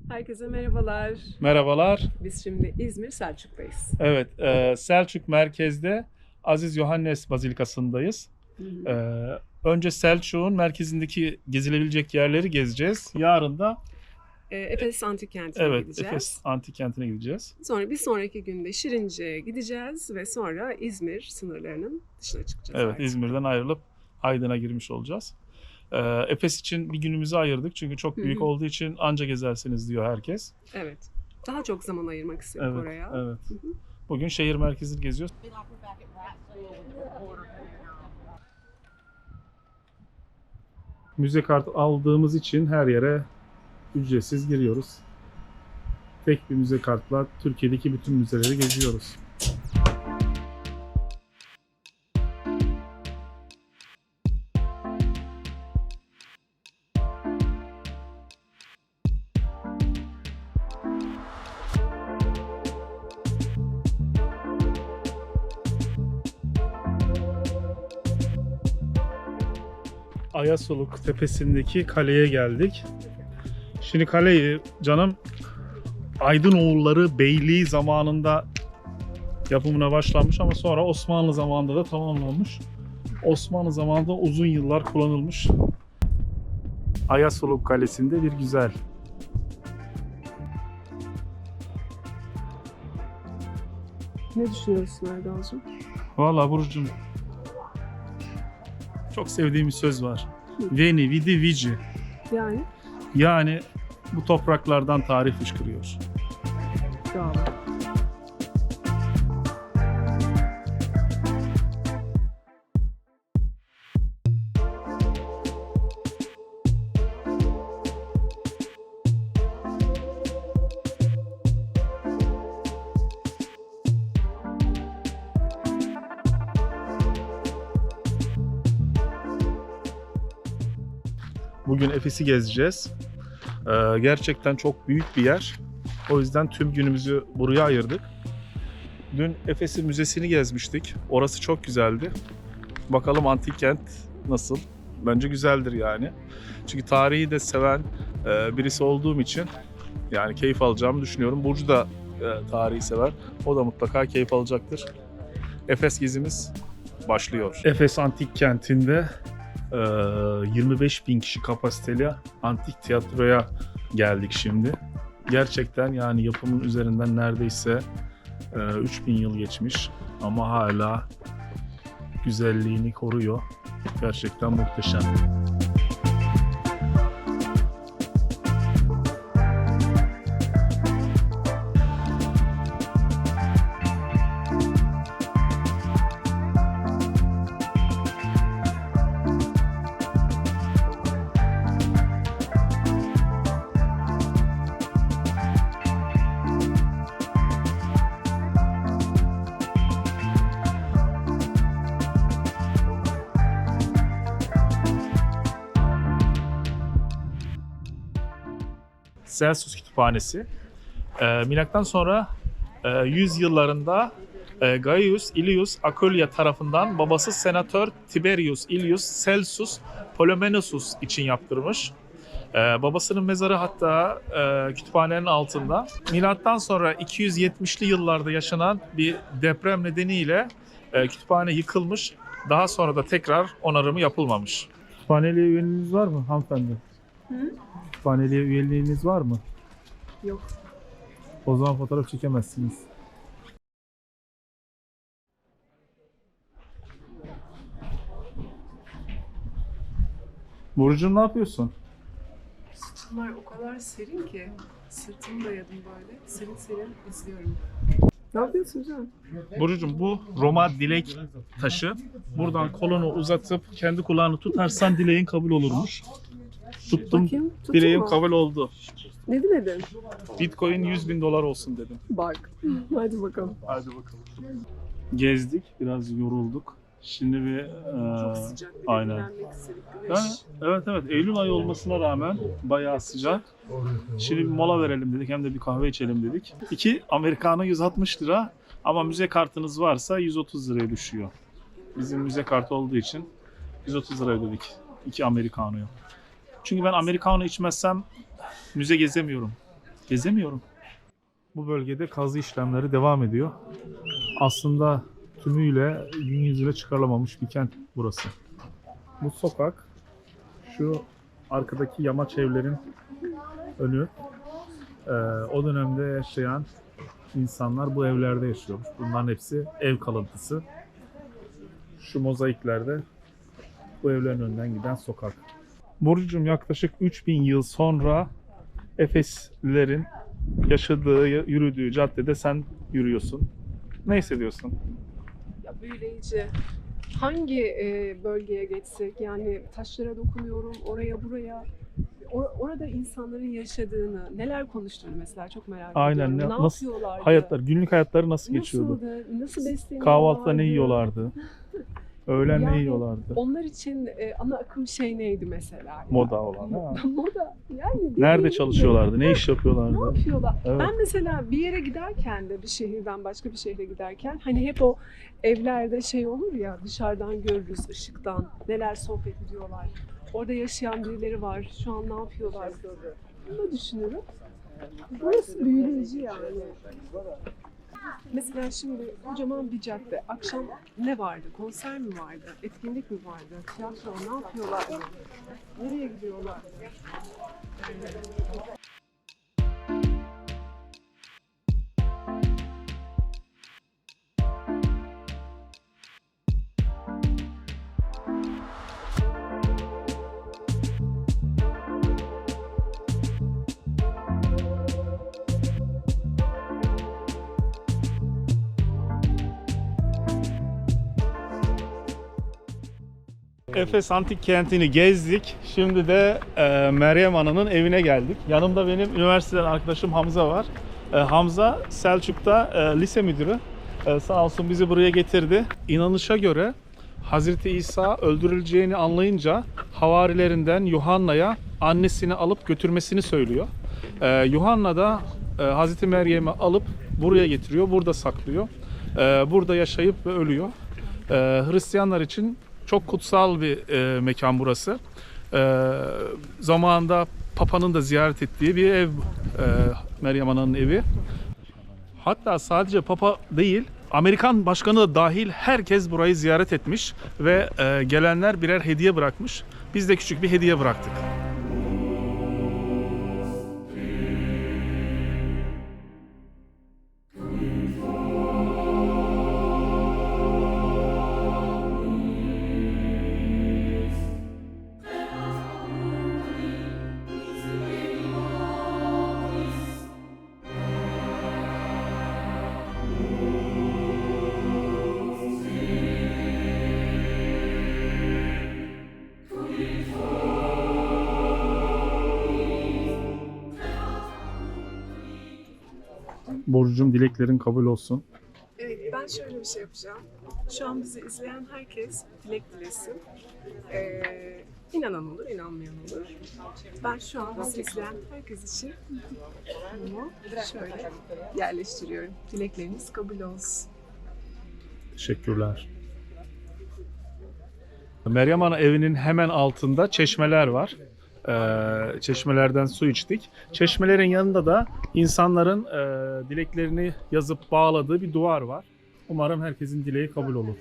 Herkese merhabalar. Merhabalar. Biz şimdi İzmir Selçuk'tayız. Evet, Selçuk merkezde Aziz Yohannes Bazilikası'ndayız. Önce Selçuk'un merkezindeki gezilebilecek yerleri gezeceğiz. Yarın da Efes Antik Kenti'ne gideceğiz. Efes Antik Kenti'ne gideceğiz. Sonra bir sonraki günde Şirince'ye gideceğiz ve sonra İzmir sınırlarının dışına çıkacağız. Evet, artık. İzmir'den ayrılıp Aydın'a girmiş olacağız. Efes için bir günümüzü ayırdık çünkü çok büyük olduğu için anca gezersiniz diyor herkes. Evet. Daha çok zaman ayırmak istedik oraya. Evet. Bugün şehir merkezini geziyoruz. Müze kartı aldığımız için her yere ücretsiz giriyoruz. Tek bir müze kartla Türkiye'deki bütün müzeleri geziyoruz. Ayasoluk tepesindeki kaleye geldik. Şimdi kaleyi canım Aydınoğulları Beyliği zamanında yapımına başlanmış ama sonra Osmanlı zamanında da tamamlanmış. Osmanlı zamanında uzun yıllar kullanılmış. Ayasoluk Kalesi'nde bir güzel. Ne düşünüyorsun Erdal'cığım? Vallahi Burcu'm çok sevdiğim bir söz var. Veni vidi vici. Yani? Yani bu topraklardan tarih fışkırıyor. Bravo. Bugün Efes'i gezeceğiz. Gerçekten çok büyük bir yer. O yüzden tüm günümüzü buraya ayırdık. Dün Efes'in müzesini gezmiştik. Orası çok güzeldi. Bakalım antik kent nasıl? Bence güzeldir yani. Çünkü tarihi de seven birisi olduğum için yani keyif alacağımı düşünüyorum. Burcu da tarihi sever. O da mutlaka keyif alacaktır. Efes gezimiz başlıyor. Efes Antik Kenti'nde 25.000 kişi kapasiteli antik tiyatroya geldik şimdi. Gerçekten yani yapımın üzerinden neredeyse 3000 yıl geçmiş ama hala güzelliğini koruyor. Gerçekten muhteşem. Celsus Kütüphanesi. Milattan sonra 100 yıllarında Gaius Iulius Aquileia tarafından babası Senatör Tiberius Iulius Celsus Ptolemaios için yaptırmış. Babasının mezarı hatta kütüphanenin altında. Milattan sonra 270'li yıllarda yaşanan bir deprem nedeniyle kütüphane yıkılmış. Daha sonra da tekrar onarımı yapılmamış. Kütüphaneliğe üyeliğiniz var mı hanımefendi? Kütüphaneliğe üyeliğiniz var mı? Yok. O zaman fotoğraf çekemezsiniz. Burcu'm ne yapıyorsun? Bunlar o kadar serin ki sırtımı dayadım böyle. Serin serin izliyorum. Ne yapıyorsun canım? Burcu'm bu Roma dilek taşı. Buradan kolunu uzatıp kendi kulağını tutarsan dileğin kabul olurmuş. Tuttum, Bakayım, tutun dileğim mu? kabul oldu. Ne diledin? Bitcoin 100.000 dolar olsun dedim. Bak. Hadi bakalım. Hadi bakalım. Gezdik, biraz yorulduk. Şimdi bir Çok sıcak. Bir de aynen. dinlenmek istedik. Güneş. Yani, evet Eylül ayı olmasına rağmen bayağı sıcak. Şimdi bir mola verelim dedik, hem de bir kahve içelim dedik. 2 Americano 160 lira ama müze kartınız varsa 130 liraya düşüyor. Bizim müze kartı olduğu için 130 lira ödedik 2 Americano'ya. Çünkü ben Americano içmezsem müze gezemiyorum. Gezemiyorum. Bu bölgede kazı işlemleri devam ediyor. Aslında tümüyle gün yüzüne çıkarılamamış bir kent burası. Bu sokak, şu arkadaki yamaç evlerin önü. O dönemde yaşayan insanlar bu evlerde yaşıyormuş. Bunların hepsi ev kalıntısı. Şu mozaiklerde bu evlerin önünden giden sokak. Burcu'cum, yaklaşık 3000 yıl sonra Efeslilerin yaşadığı, yürüdüğü caddede sen yürüyorsun. Ne hissediyorsun? Ya büyüleyici. Hangi bölgeye geçsek, yani taşlara dokunuyorum, oraya buraya. Orada insanların yaşadığını, neler konuştuğunu mesela çok merak Aynen. ediyorum. Ne Nasıl yapıyorlardı? hayatlar, günlük hayatları nasıl geçiyordu? Nasıldı? Nasıl besleniyorlardı? Kahvaltıda ne yiyorlardı? Öğlen ne Yani yiyorlardı? Onlar için ana akım şey neydi mesela? Moda olan. Ha. Moda. Yani Nerede dediğin çalışıyorlardı? Ne iş Ne yapıyorlardı? yapıyorlar? Evet. Ben mesela bir yere giderken de bir şehirden başka bir şehre giderken hani hep o evlerde şey olur ya, dışarıdan görürüz ışıktan neler sohbet ediyorlar. Orada yaşayan birileri var. Şu an ne yapıyorlar? Bunu da düşünürüm. Burası büyüleyici yani. Mesela şimdi kocaman bir cadde. Akşam ne vardı? Konser mi vardı? Etkinlik mi vardı? Tiyatro ne yapıyorlar? Nereye gidiyorlar? Efes Antik Kenti'ni gezdik. Şimdi de Meryem Ana'nın evine geldik. Yanımda benim üniversiteden arkadaşım Hamza var. Hamza Selçuk'ta lise müdürü. Sağ olsun bizi buraya getirdi. İnanışa göre Hazreti İsa öldürüleceğini anlayınca havarilerinden Yuhanna'ya annesini alıp götürmesini söylüyor. Yuhanna da Hazreti Meryem'i alıp buraya getiriyor, burada saklıyor. Burada yaşayıp ve ölüyor. Hristiyanlar için çok kutsal bir mekan burası. Zamanında Papa'nın da ziyaret ettiği bir ev, Meryem Ana'nın evi. Hatta sadece Papa değil, Amerikan başkanı da dahil herkes burayı ziyaret etmiş ve gelenler birer hediye bırakmış. Biz de küçük bir hediye bıraktık. Burcu'cum, dileklerin kabul olsun. Evet, ben şöyle bir şey yapacağım. Şu an bizi izleyen herkes dilek dilesin. İnanan olur, inanmayan olur. Ben şu an bizi izleyen herkes için bunu şöyle yerleştiriyorum. Dilekleriniz kabul olsun. Teşekkürler. Meryem Ana evinin hemen altında çeşmeler var. Çeşmelerden su içtik. Çeşmelerin yanında da insanların dileklerini yazıp bağladığı bir duvar var. Umarım herkesin dileği kabul olur.